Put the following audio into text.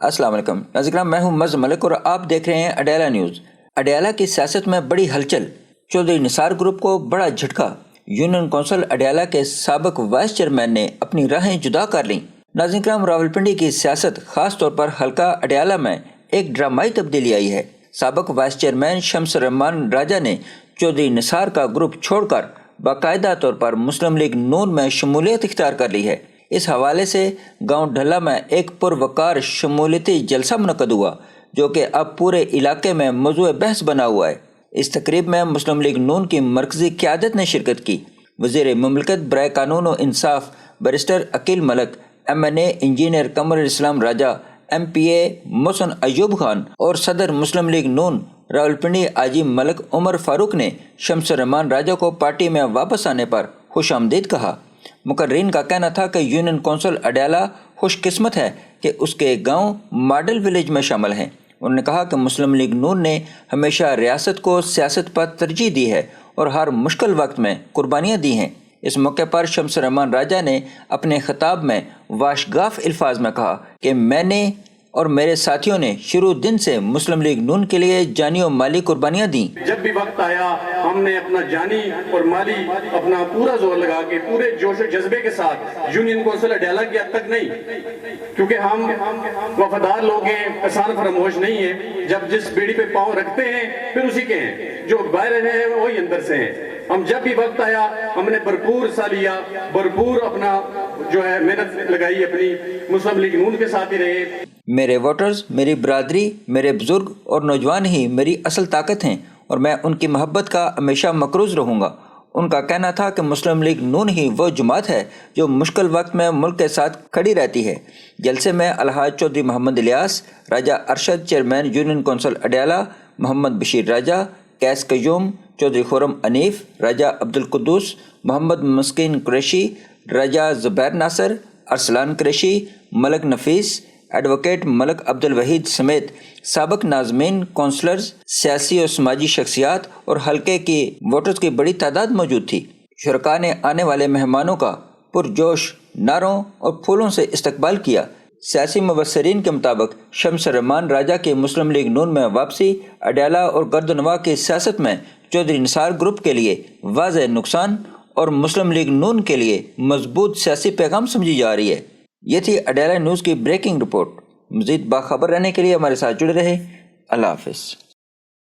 السلام علیکم ناظرین، میں ہوں مز ملک اور آپ دیکھ رہے ہیں اڈیالہ نیوز۔ اڈیالہ کی سیاست میں بڑی ہلچل، چودھری نثار گروپ کو بڑا جھٹکا۔ یونین کونسل اڈیالہ کے سابق وائس چیئرمین نے اپنی راہیں جدا کر لیں۔ ناظرین کرام، راولپنڈی کی سیاست خاص طور پر حلقہ اڈیالہ میں ایک ڈرامائی تبدیلی آئی ہے۔ سابق وائس چیئرمین شمس الرحمان راجہ نے چودھری نثار کا گروپ چھوڑ کر باقاعدہ طور پر مسلم لیگ نون میں شمولیت اختیار کر لی ہے۔ اس حوالے سے گاؤں ڈھلا میں ایک پروقار شمولیتی جلسہ منعقد ہوا، جو کہ اب پورے علاقے میں موضوع بحث بنا ہوا ہے۔ اس تقریب میں مسلم لیگ نون کی مرکزی قیادت نے شرکت کی۔ وزیر مملکت برائے قانون و انصاف بیرسٹر عقیل ملک، MNA انجینئر قمر الاسلام راجہ، MPA محسن ایوب خان اور صدر مسلم لیگ نون راولپنڈی حاجی ملک عمر فاروق نے شمس الرحمان راجہ کو پارٹی میں واپس آنے پر خوش آمدید کہا۔ مقررین کا کہنا تھا کہ یونین کونسل اڈیالہ خوش قسمت ہے کہ اس کے گاؤں ماڈل ولیج میں شامل ہیں۔ انہوں نے کہا کہ مسلم لیگ نون نے ہمیشہ ریاست کو سیاست پر ترجیح دی ہے اور ہر مشکل وقت میں قربانیاں دی ہیں۔ اس موقع پر شمس الرحمان راجہ نے اپنے خطاب میں واشگاف الفاظ میں کہا کہ میں نے اور میرے ساتھیوں نے شروع دن سے مسلم لیگ نون کے لیے جانی و مالی قربانیاں دیں۔ جب بھی وقت آیا ہم نے اپنا جانی اور مالی اپنا پورا زور لگا کے پورے جوش و جذبے کے ساتھ یونین کونسل اڈیالہ کی حد تک نہیں، کیونکہ ہم وفادار لوگ ہیں، احسان فراموش نہیں ہے۔ جب جس بیڑی پہ پاؤں رکھتے ہیں پھر اسی کے ہیں، جو باہر ہیں وہی اندر سے ہیں۔ ہم جب بھی وقت آیا ہم نے بھرپور حصہ لیا، بھرپور اپنا جو ہے محنت لگائی، اپنی مسلم لیگ نون کے ساتھ ہی رہے۔ میرے ووٹرز، میری برادری، میرے بزرگ اور نوجوان ہی میری اصل طاقت ہیں اور میں ان کی محبت کا ہمیشہ مقروض رہوں گا۔ ان کا کہنا تھا کہ مسلم لیگ نون ہی وہ جماعت ہے جو مشکل وقت میں ملک کے ساتھ کھڑی رہتی ہے۔ جلسے میں Alhaj Chaudhry Muhammad Ilyas Raja Arshad, chairman union council Adiala, Muhammad Bashir Raja, Qais Qayyum, Chaudhry Khurram Anif, Raja Abdulquddus, Muhammad Miskeen Qureshi, Raja Zubair Nasir, Arsalan Qureshi, Malik Nafees, advocate Malik Abdul Waheed سمیت سابق ناظمین، کونسلرز، سیاسی اور سماجی شخصیات اور حلقے کی ووٹرز کی بڑی تعداد موجود تھی۔ شرکاء نے آنے والے مہمانوں کا پرجوش نعروں اور پھولوں سے استقبال کیا۔ سیاسی مبصرین کے مطابق شمس الرحمان راجہ کی مسلم لیگ نون میں واپسی اڈیالہ اور گردنواں کی سیاست میں چودھری نثار گروپ کے لیے واضح نقصان اور مسلم لیگ نون کے لیے مضبوط سیاسی پیغام سمجھی جا رہی ہے۔ یہ تھی اڈیالہ نیوز کی بریکنگ رپورٹ۔ مزید باخبر رہنے کے لیے ہمارے ساتھ جڑے رہے۔ اللہ حافظ۔